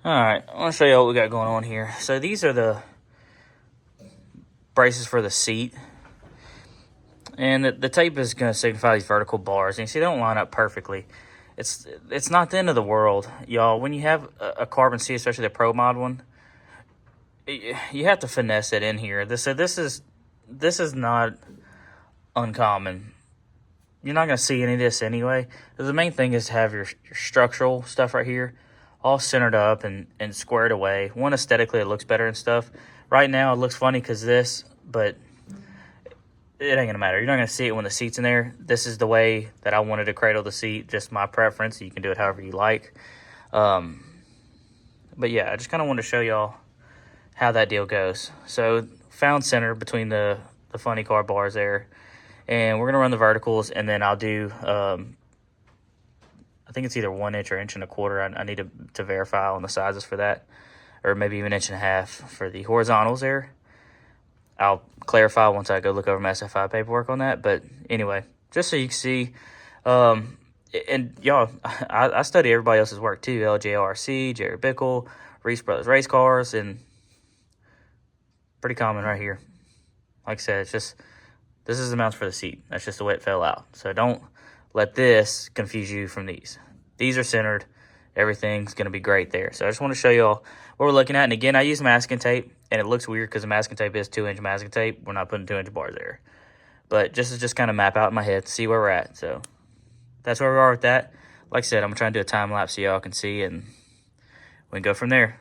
Alright, I want to show you what we got going on here. So these are the braces for the seat. And the tape is going to signify these vertical bars. And you see, they don't line up perfectly. It's not the end of the world, y'all. When you have a carbon seat, especially the Pro Mod one, you have to finesse it in here. This is not uncommon. You're not going to see any of this anyway. The main thing is to have your structural stuff right here all centered up and squared away. One, aesthetically, it looks better and stuff. Right now, it looks funny because this, but it ain't going to matter. You're not going to see it when the seat's in there. This is the way that I wanted to cradle the seat, just my preference. You can do it however you like. But yeah, I just kind of wanted to show y'all how that deal goes. So, found center between the funny car bars there. And we're going to run the verticals, and then I'll do, I think it's either 1 inch or 1.25 inches. I need to verify on the sizes for that, or maybe even 1.5 inches for the horizontals there. I'll clarify once I go look over my SFI paperwork on that. But anyway, just so you can see, and y'all, I study everybody else's work too. LJRC, Jerry Bickle, Reese Brothers Race Cars, and pretty common right here. Like I said, it's just, this is the mounts for the seat. That's just the way it fell out. So don't let this confuse you from these. These are centered. Everything's going to be great there. So I just want to show you all what we're looking at. And again, I use masking tape, and it looks weird because the masking tape is 2-inch masking tape. We're not putting 2-inch bars there. But just kind of map out in my head to see where we're at. So that's where we are with that. Like I said, I'm going to try and do a time lapse so y'all can see, and we can go from there.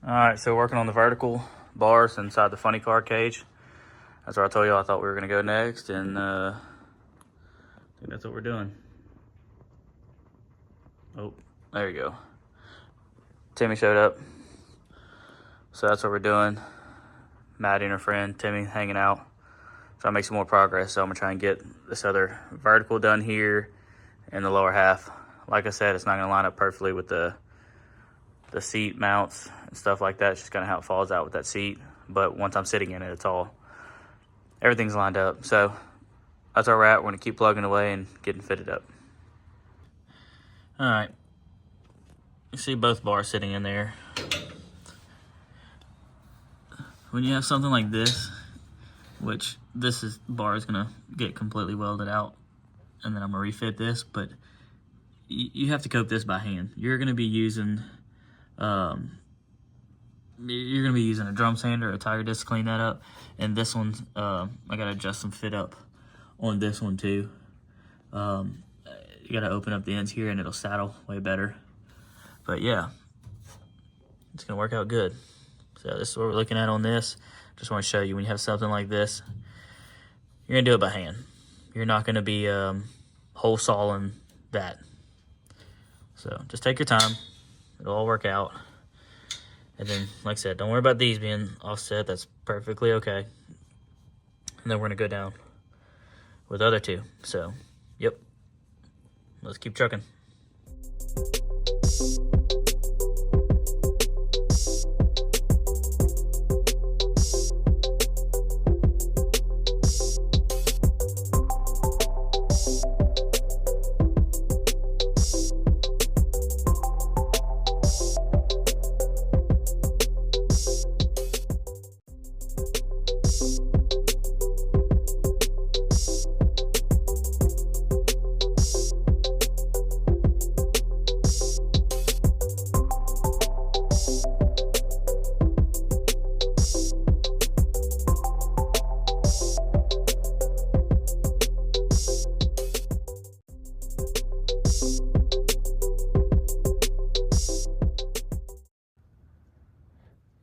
Alright, so working on the vertical bars inside the funny car cage. That's where I told you I thought we were going to go next, and I think that's what we're doing. Oh, there you go. Timmy showed up. So that's what we're doing. Maddie and her friend Timmy hanging out. Trying to make some more progress. So I'm going to try and get this other vertical done here in the lower half. Like I said, it's not going to line up perfectly with the seat mounts and stuff like that. It's just kind of how it falls out with that seat. But once I'm sitting in it, everything's lined up. So that's where we're at. We're going to keep plugging away and getting fitted up. All right. You see both bars sitting in there. When you have something like this, which bar is going to get completely welded out, and then I'm going to refit this, but you have to coat this by hand. You're going to be using a drum sander or a tire disc to clean that up. And this one, I gotta adjust some fit up on this one too. You gotta open up the ends here and it'll saddle way better. But yeah, it's gonna work out good. So this is what we're looking at on this. Just want to show you, when you have something like this, you're gonna do it by hand. You're not gonna be hole sawing that. So just take your time. It'll all work out. And then, like I said, don't worry about these being offset. That's perfectly okay. And then we're going to go down with the other two. So, yep. Let's keep trucking.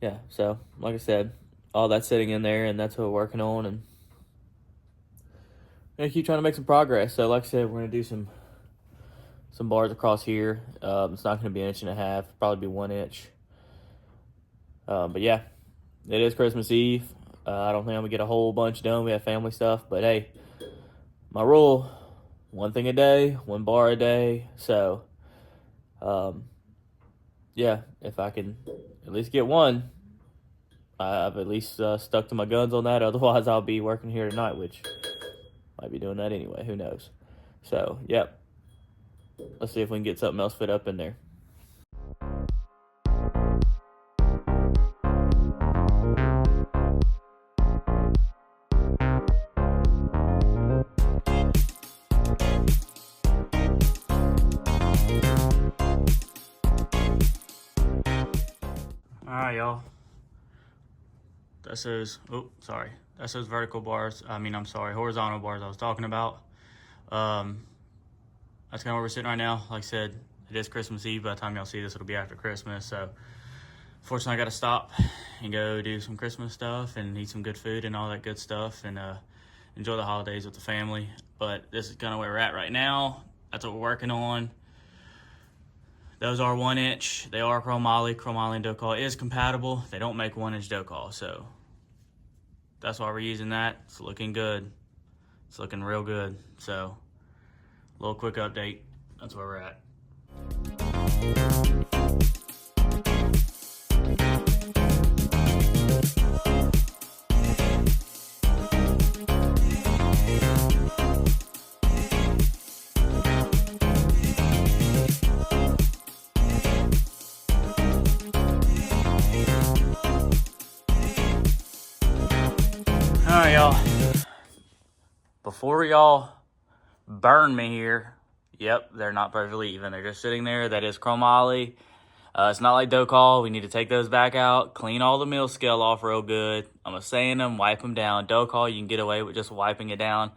Yeah, so like I said, all that's sitting in there, and that's what we're working on, and gonna keep trying to make some progress. So like I said, we're gonna do some bars across here. It's not gonna be 1.5 inches, probably be 1 inch. But yeah, it is Christmas Eve. I don't think I'm gonna get a whole bunch done. We have family stuff, but hey, my rule: one thing a day, one bar a day. So, yeah, if I can at least get one, I've at least stuck to my guns on that. Otherwise, I'll be working here tonight, which might be doing that anyway. Who knows? So, yep. Let's see if we can get something else fit up in there. Alright, y'all. That's those, that's those vertical bars. Horizontal bars I was talking about. That's kind of where we're sitting right now. Like I said, it is Christmas Eve. By the time y'all see this, it'll be after Christmas. So, fortunately, I got to stop and go do some Christmas stuff and eat some good food and all that good stuff and enjoy the holidays with the family. But this is kind of where we're at right now. That's what we're working on. Those are 1 inch. They are chromoly. Chromoly and dough is compatible. They don't make 1 inch dough, so that's why we're using that. It's looking good. It's looking real good. So, a little quick update. That's where we're at. All right, y'all. Before y'all burn me here, yep, they're not perfectly even. They're just sitting there. That is chromoly. It's not like dough. We need to take those back out, clean all the mill scale off real good. I'm going to sand them, wipe them down. Dough, you can get away with just wiping it down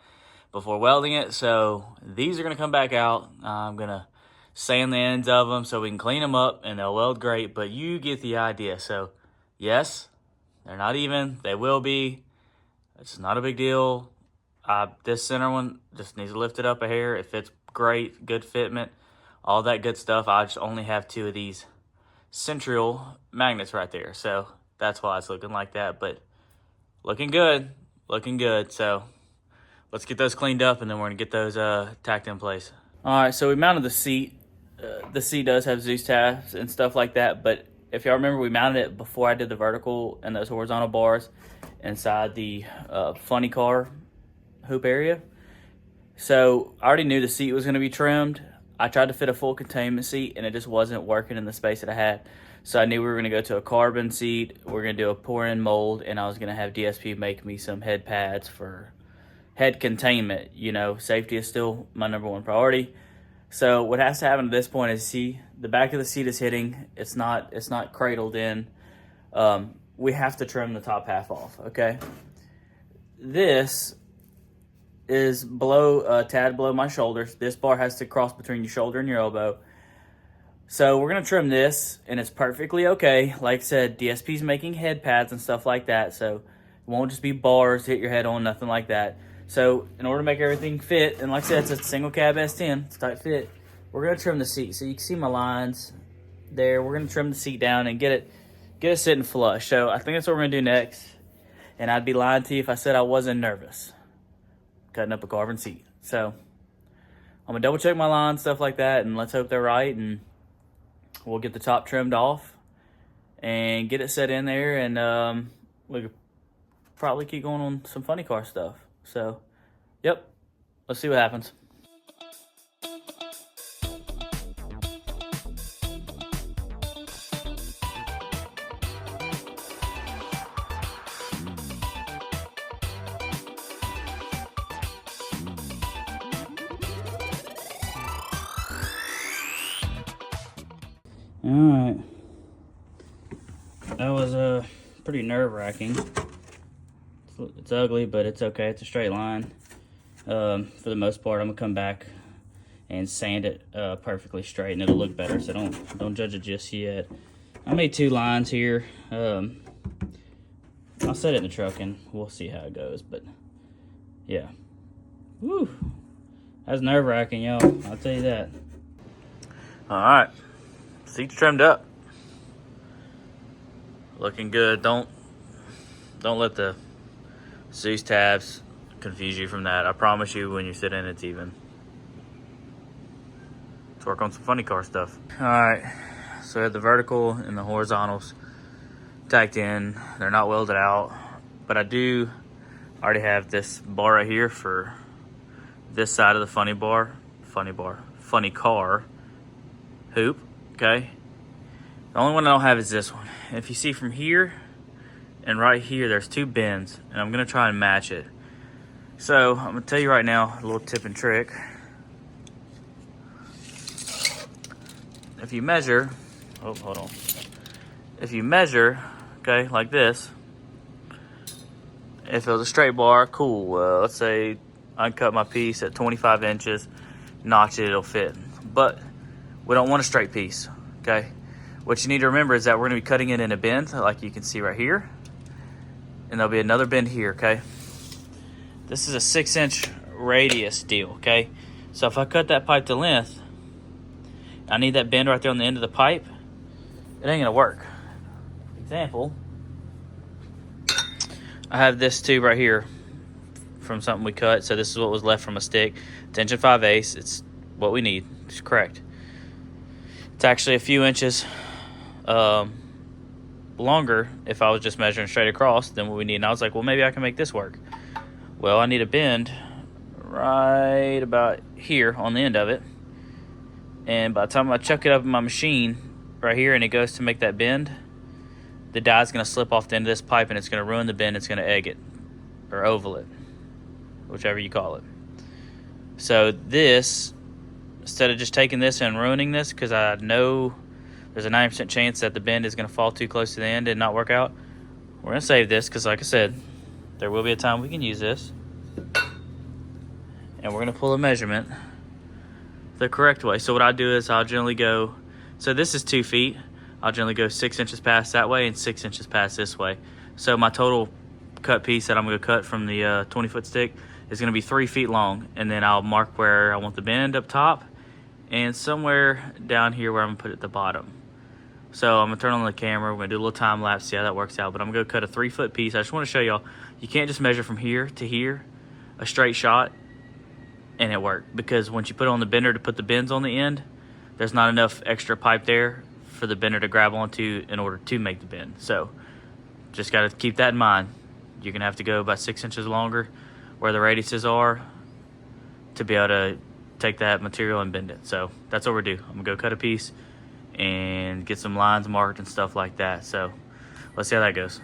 before welding it. So these are going to come back out. I'm going to sand the ends of them so we can clean them up and they'll weld great. But you get the idea. So yes, they're not even. They will be. It's not a big deal. This center one just needs to lift it up a hair. It fits great, good fitment, all that good stuff. I just only have 2 of these central magnets right there. So that's why it's looking like that. But looking good, looking good. So let's get those cleaned up and then we're going to get those tacked in place. All right, so we mounted the seat. The seat does have Zeus tabs and stuff like that. But if y'all remember, we mounted it before I did the vertical and those horizontal bars inside the funny car hoop area. So I already knew the seat was going to be trimmed. I tried to fit a full containment seat and it just wasn't working in the space that I had. So I knew we were going to go to a carbon seat. We're going to do a pour-in mold and I was going to have DSP make me some head pads for head containment. You know, safety is still my #1 priority. So what has to happen at this point is, see, the back of the seat is hitting. It's not cradled in. We have to trim the top half off, okay? This is below, tad below my shoulders. This bar has to cross between your shoulder and your elbow. So we're going to trim this, and it's perfectly okay. Like I said, DSP's making head pads and stuff like that, so it won't just be bars to hit your head on, nothing like that. So in order to make everything fit, and like I said, it's a single cab S10, it's tight fit, we're going to trim the seat. So you can see my lines there. We're going to trim the seat down and get it sitting flush. So I think that's what we're going to do next. And I'd be lying to you if I said I wasn't nervous cutting up a carbon seat. So I'm going to double check my lines, stuff like that, and let's hope they're right. And we'll get the top trimmed off and get it set in there. And we could probably keep going on some funny car stuff. So, yep, let's see what happens. All right, that was pretty nerve-wracking. It's ugly, but it's okay. It's a straight line. For the most part, I'm gonna come back and sand it perfectly straight, and it'll look better. So don't judge it just yet. I made 2 lines here. I'll set it in the truck, and we'll see how it goes. But yeah, Whew. That's nerve-wracking, y'all. I'll tell you that. All right. Seats trimmed up. Looking good. Don't let the Zeus tabs confuse you from that. I promise you, when you sit in, it's even. Let's work on some funny car stuff. All right. So I have the vertical and the horizontals tacked in. They're not welded out, but I already have this bar right here for this side of the funny car hoop. Okay. The only one I don't have is this one. And if you see from here and right here, there's two bends, and I'm gonna try and match it. So I'm gonna tell you right now a little tip and trick. If you measure, oh, hold on. If you measure, okay, like this, if it was a straight bar, cool. Let's say I cut my piece at 25 inches, notch it, it'll fit. But we don't want a straight piece, okay? What you need to remember is that we're gonna be cutting it in a bend, like you can see right here. And there'll be another bend here, okay? This is a 6-inch radius deal, okay? So if I cut that pipe to length, I need that bend right there on the end of the pipe, it ain't gonna work. Example, I have this tube right here from something we cut. So this is what was left from a stick. Tension 5/8, it's what we need, it's correct. It's actually a few inches longer if I was just measuring straight across than what we need. And I was like, well, maybe I can make this work. Well, I need a bend right about here on the end of it. And by the time I chuck it up in my machine right here and it goes to make that bend, the die's going to slip off the end of this pipe and it's going to ruin the bend. It's going to egg it or oval it, whichever you call it. So this, instead of just taking this and ruining this, because I know there's a 90% chance that the bend is going to fall too close to the end and not work out, we're going to save this because, like I said, there will be a time we can use this. And we're going to pull a measurement the correct way. So what I do is I'll generally go, so this is 2 feet. I'll generally go 6 inches past that way and 6 inches past this way. So my total cut piece that I'm going to cut from the 20-foot stick is going to be 3 feet long. And then I'll mark where I want the bend up top and somewhere down here where I'm going to put it at the bottom. So I'm going to turn on the camera. We're going to do a little time lapse, see how that works out. But I'm going to go cut a 3-foot piece. I just want to show y'all, you can't just measure from here to here, a straight shot, and it worked. Because once you put it on the bender to put the bends on the end, there's not enough extra pipe there for the bender to grab onto in order to make the bend. So just got to keep that in mind. You're going to have to go about 6 inches longer where the radiuses are to be able to take that material and bend it. So that's what we're going to do. I'm going to go cut a piece and get some lines marked and stuff like that. So let's see how that goes.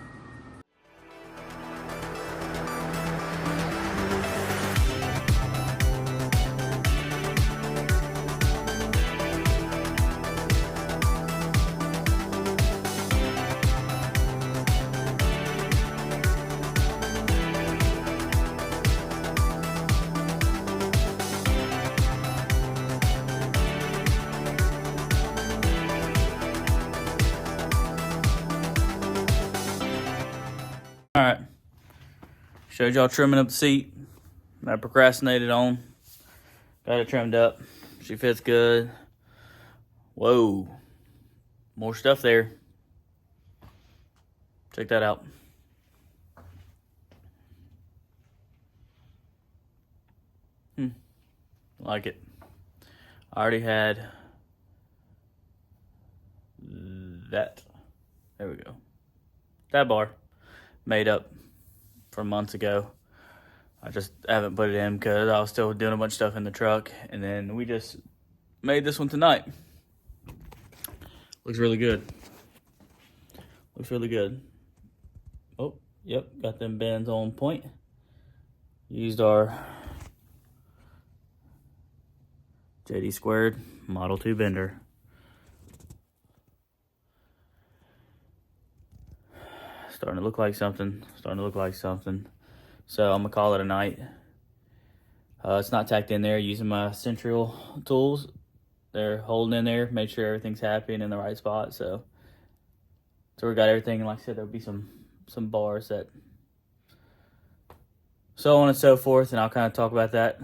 All right, showed y'all trimming up the seat that I procrastinated on. Got it trimmed up. She fits good. Whoa, more stuff there. Check that out. Like it. I already had that. There we go. That bar made up from months ago. I just haven't put it in because I was still doing a bunch of stuff in the truck. And then we just made this one tonight. Looks really good. Looks really good. Oh, yep, got them bends on point. Used our JD Squared Model 2 bender. Starting to look like something. So I'm gonna call it a night. It's not tacked in there. Using my central tools, they're holding in there. Made sure everything's happy and in the right spot. So we got everything. And like I said, there'll be some bars that so on and so forth, and I'll kind of talk about that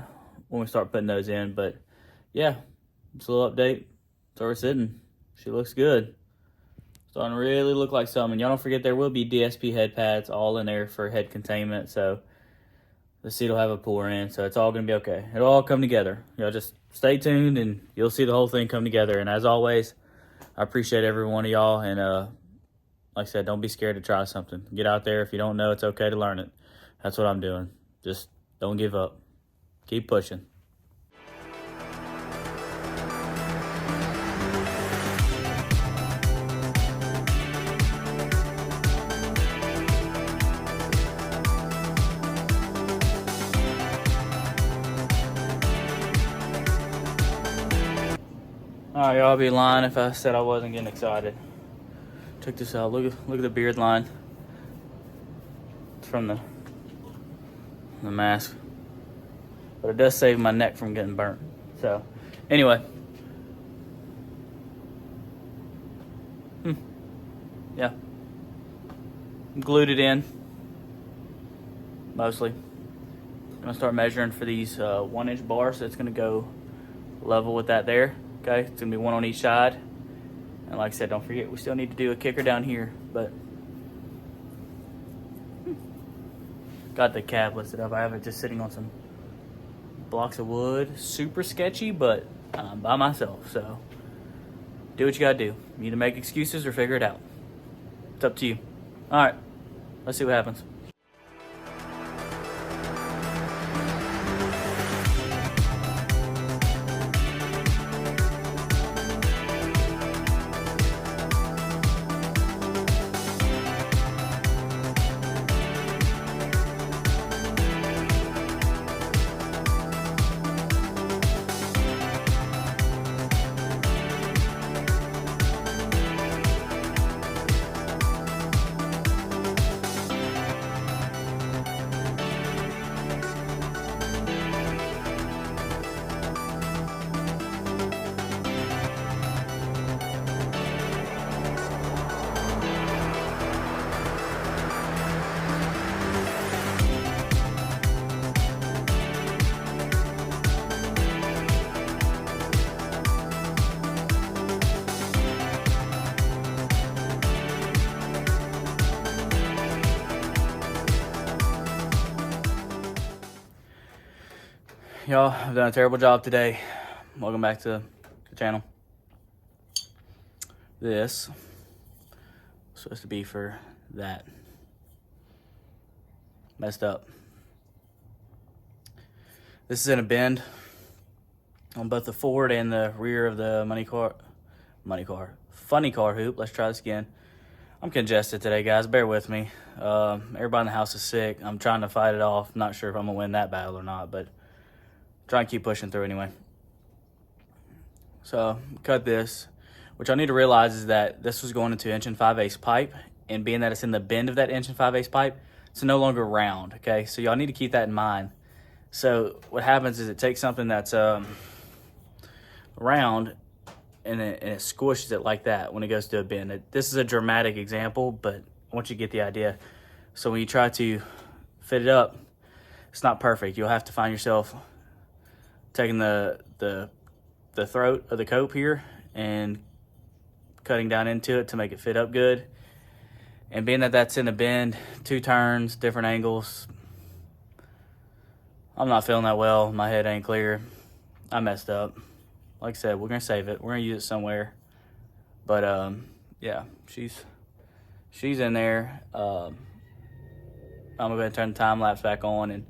when we start putting those in. But yeah, it's a little update. So we're sitting. She looks good. Starting to really look like something. Y'all don't forget there will be DSP head pads all in there for head containment. So the seat will have a pour in. So it's all going to be okay. It'll all come together. Y'all just stay tuned and you'll see the whole thing come together. And as always, I appreciate every one of y'all. And like I said, don't be scared to try something. Get out there. If you don't know, it's okay to learn it. That's what I'm doing. Just don't give up. Keep pushing. Alright, y'all, I'll be lying if I said I wasn't getting excited. Check this out. Look at the beard line. It's from the mask. But it does save my neck from getting burnt. So, anyway. Yeah. Glued it in. Mostly. I'm going to start measuring for these 1-inch bars. So it's going to go level with that there. Okay, it's going to be one on each side. And like I said, don't forget, we still need to do a kicker down here. But got the cab listed up. I have it just sitting on some blocks of wood. Super sketchy, but I'm by myself. So do what you got to do. You either make excuses or figure it out. It's up to you. All right, let's see what happens. Y'all, I've done a terrible job today. Welcome back to the channel. This was supposed to be for that. Messed up. This is in a bend on both the forward and the rear of the funny car hoop. Let's try this again. I'm congested today, guys. Bear with me. Everybody in the house is sick. I'm trying to fight it off. Not sure if I'm gonna win that battle or not, but try and keep pushing through anyway. So cut this. What y'all need to realize is that this was going into 1 5/8 pipe, and being that it's in the bend of that 1 5/8 pipe, it's no longer round. Okay, so y'all need to keep that in mind. So what happens is it takes something that's round and it squishes it like that when it goes to a bend. This is a dramatic example, but I want you to get the idea. So when you try to fit it up, it's not perfect. You'll have to find yourself taking the throat of the cope here and cutting down into it to make it fit up good. And being that that's in a bend, 2 turns, different angles, I'm not feeling that well. My head ain't clear. I messed up. Like I said, we're gonna save it. We're gonna use it somewhere. But yeah, she's in there. I'm gonna go ahead and turn the time lapse back on, and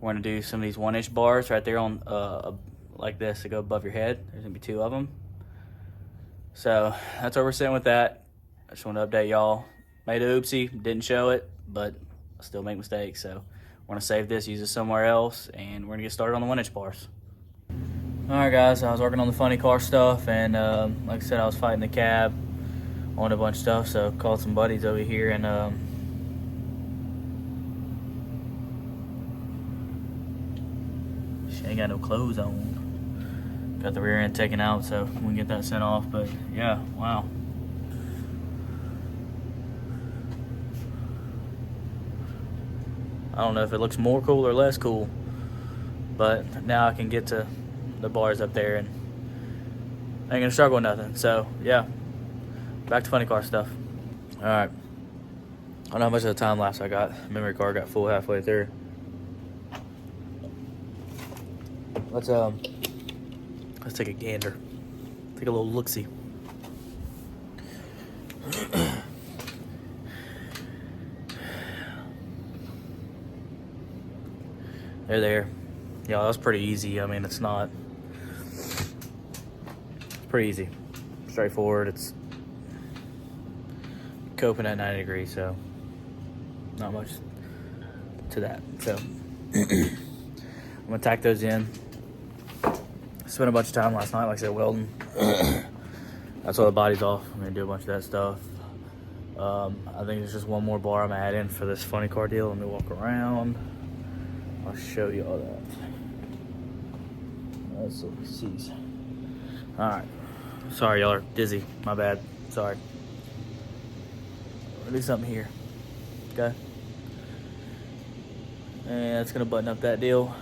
we're gonna do some of these 1-inch bars right there on like this to go above your head. There's gonna be 2 of them. So that's where we're sitting with that. I just want to update y'all. Made a oopsie, didn't show it, but I still make mistakes. So we're gonna save this, use it somewhere else, and we're gonna get started on the 1-inch bars. All right, guys. I was working on the funny car stuff, and like I said, I was fighting the cab on a bunch of stuff. So called some buddies over here, and she ain't got no clothes on. Got the rear end taken out, so we can get that sent off. But yeah, wow. I don't know if it looks more cool or less cool, but now I can get to the bars up there and I ain't gonna struggle with nothing. So yeah, back to funny car stuff. All right, I don't know how much of the time lapse I got. Memory card got full halfway through. Let's take a gander. Take a little look-see. They're there. Yeah, that's pretty easy. I mean, it's pretty easy. Straightforward. It's coping at 90 degrees, so not much to that. So I'm gonna tack those in. Spent a bunch of time last night, like I said, welding. That's all the body's off. I'm gonna do a bunch of that stuff. I think there's just one more bar I'm adding for this funny car deal. Let me walk around. I'll show you all that. Let's look at these. All right. Sorry, y'all are dizzy. My bad. Sorry. I'll do something here. Okay. And that's gonna button up that deal.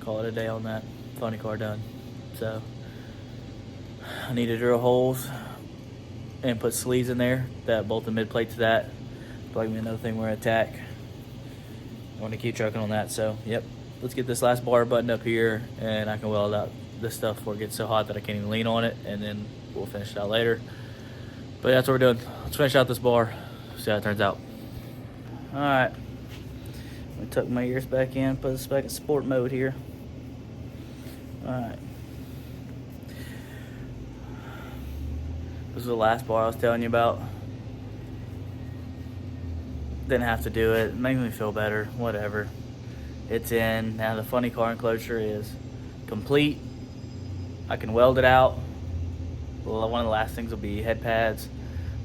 Call it a day on that. Funny car done. So I need to drill holes and put sleeves in there that bolt the mid plate to that. Plug me another thing we're gonna attack. I want to keep trucking on that. So yep, let's get this last bar buttoned up here and I can weld out this stuff before it gets so hot that I can't even lean on it, and then we'll finish it out later. But that's what we're doing. Let's finish out this bar, see how it turns out. All right, let me tuck my ears back in, put this back in sport mode here. All right, this is the last bar I was telling you about. Didn't have to do it. Made me feel better. Whatever. It's in. Now the funny car enclosure is complete. I can weld it out. Well, one of the last things will be head pads,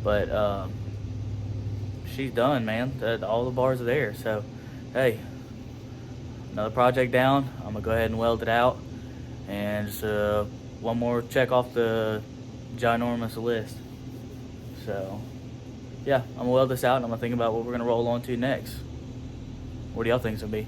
but she's done, man. All the bars are there. So, hey, another project down. I'm gonna go ahead and weld it out, and just one more check off the ginormous list. So, yeah, I'm gonna weld this out, and I'm gonna think about what we're gonna roll on to next. What do y'all think it's gonna be?